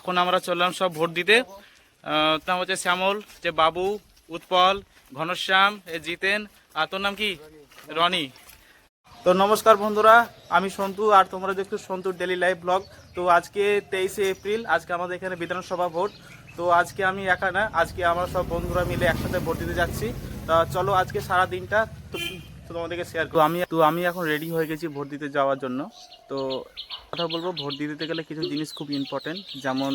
এখন আমরা চললাম সব ভোট দিতে। নাম হচ্ছে শ্যামল, যে বাবু, উৎপল, ঘনশ্যাম, জিতেন, আর তোর নাম কি? রনি। তো নমস্কার বন্ধুরা, আমি সন্তু আর তোমরা দেখছো সন্তুর ডেলি লাইভ ব্লগ। তো আজকে 23শে এপ্রিল, আজকে আমাদের এখানে বিধানসভা ভোট। তো আজকে আমি একা না, আজকে আমরা সব বন্ধুরা মিলে একসাথে ভোট দিতে যাচ্ছি। তা চলো আজকে সারা দিনটা তো তোমাদেরকে শেয়ার করো। আমি এখন রেডি হয়ে গেছি ভোট দিতে যাওয়ার জন্য। তো কথা বলবো, ভোট দিতে গেলে কিছু জিনিস খুব ইম্পর্টেন্ট, যেমন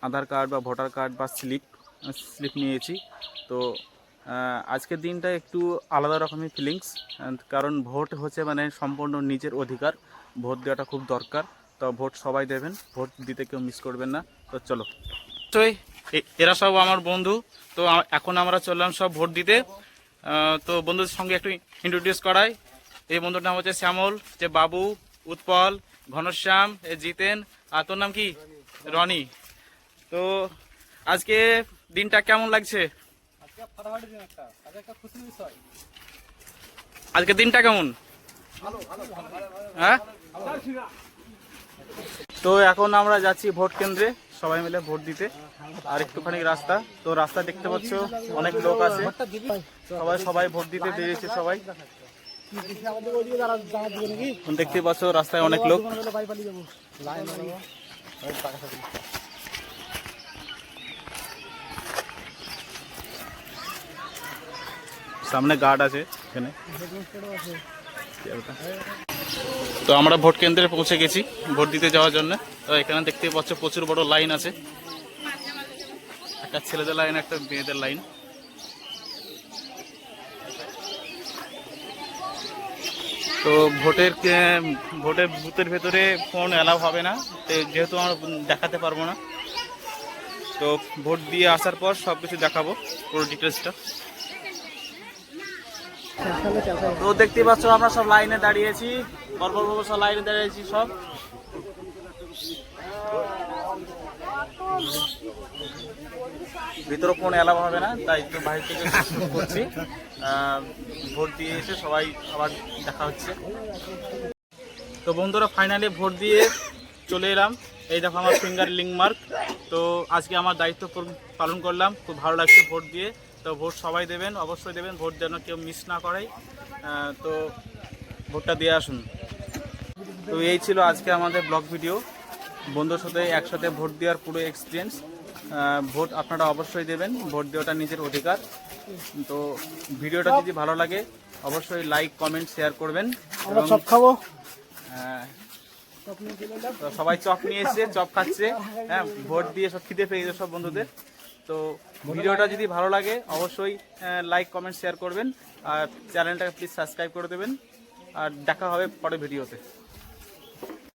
আধার কার্ড বা ভোটার কার্ড বা স্লিপ নিয়েছি। তো আজকের দিনটা একটু আলাদা রকমের ফিলিংস, কারণ ভোট হচ্ছে মানে সম্পূর্ণ নিজের অধিকার। ভোট দেওয়াটা খুব দরকার। তো ভোট সবাই দেবেন, ভোট দিতে কেউ মিস করবেন না। তো চলো, এরা সব আমার বন্ধু। তো এখন আমরা চললাম সব ভোট দিতে। তো বন্ধুদের সঙ্গে একটু ইন্ট্রোডিউস করাই। এই বন্ধুর নাম হচ্ছে শ্যামল, যে বাবু, উৎপল, ঘনশ্যাম, জিতেন, আর তোর নাম কি? রনি। তো আজকে দিনটা কেমন লাগছে? আজকে দিনটা কেমন? হ্যাঁ, তো এখন আমরা যাচ্ছি ভোট কেন্দ্রে সবাই মিলে ভোট দিতে। আর একটুখানি রাস্তা, তো রাস্তা দেখতে পাচ্ছ অনেক লোক আছে, সবাই ভোট দিতে বেরিয়েছে। সবাই দেখতে পাচ্ছ রাস্তায় অনেক লোক। সামনে গার্ড আছে এখানে। তো আমরা ভোট কেন্দ্রে পৌঁছে গেছি ভোট দিতে যাওয়ার জন্য। তো এখানে দেখতে পাচ্ছ প্রচুর বড় লাইন আছে, একটা ছেলেদের লাইন, একটা মেয়েদের লাইন। তো ভোটের বুথের ভেতরে ফোন অ্যালাউ হবে না, যেহেতু আমরা দেখাতে পারবো না। তো ভোট দিয়ে আসার পর সব কিছু দেখাবো, পুরো ডিটেলসটা। তো দেখতে পাচ্ছ আমরা সব লাইনে দাঁড়িয়েছি, পরপর সব লাইনে দাঁড়িয়েছি সব। ভিতরে ফোন অ্যালাউ হবে না, তাই তো বাইরে থেকে করছি। ভোট দিয়ে এসে সবাই আবার দেখা হচ্ছে। তো বন্ধুরা ফাইনালি ভোট দিয়ে চলে এলাম। এই দেখো আমার ফিঙ্গার লিঙ্ক মার্ক। তো আজকে আমার দায়িত্ব পালন করলাম, খুব ভালো লাগছে ভোট দিয়ে। তো ভোট সবাই দেবেন, অবশ্যই দেবেন, ভোট যেন কেউ মিস না করে। তো ভোটটা দিয়ে আসুন। তো এই ছিল আজকে আমাদের ব্লগ ভিডিও, বন্ধুর সাথে একসাথে ভোট দেওয়ার পুরো এক্সপিরিয়েন্স। ভোট আপনারা অবশ্যই দেবেন, ভোট দেওয়াটা নিজের অধিকার। তো ভিডিওটা যদি ভালো লাগে অবশ্যই লাইক, কমেন্ট, শেয়ার করবেন। চপ খাবো, সবাই চপ নিয়ে এসছে, চপ খাচ্ছে। হ্যাঁ, ভোট দিয়ে সব খিদে পেয়ে গেছে সব বন্ধুদের। তো ভিডিওটা যদি ভালো লাগে অবশ্যই লাইক, কমেন্ট, শেয়ার করবেন, আর চ্যানেলটাকে প্লিজ সাবস্ক্রাইব করে দেবেন। আর দেখা হবে পরের ভিডিওতে।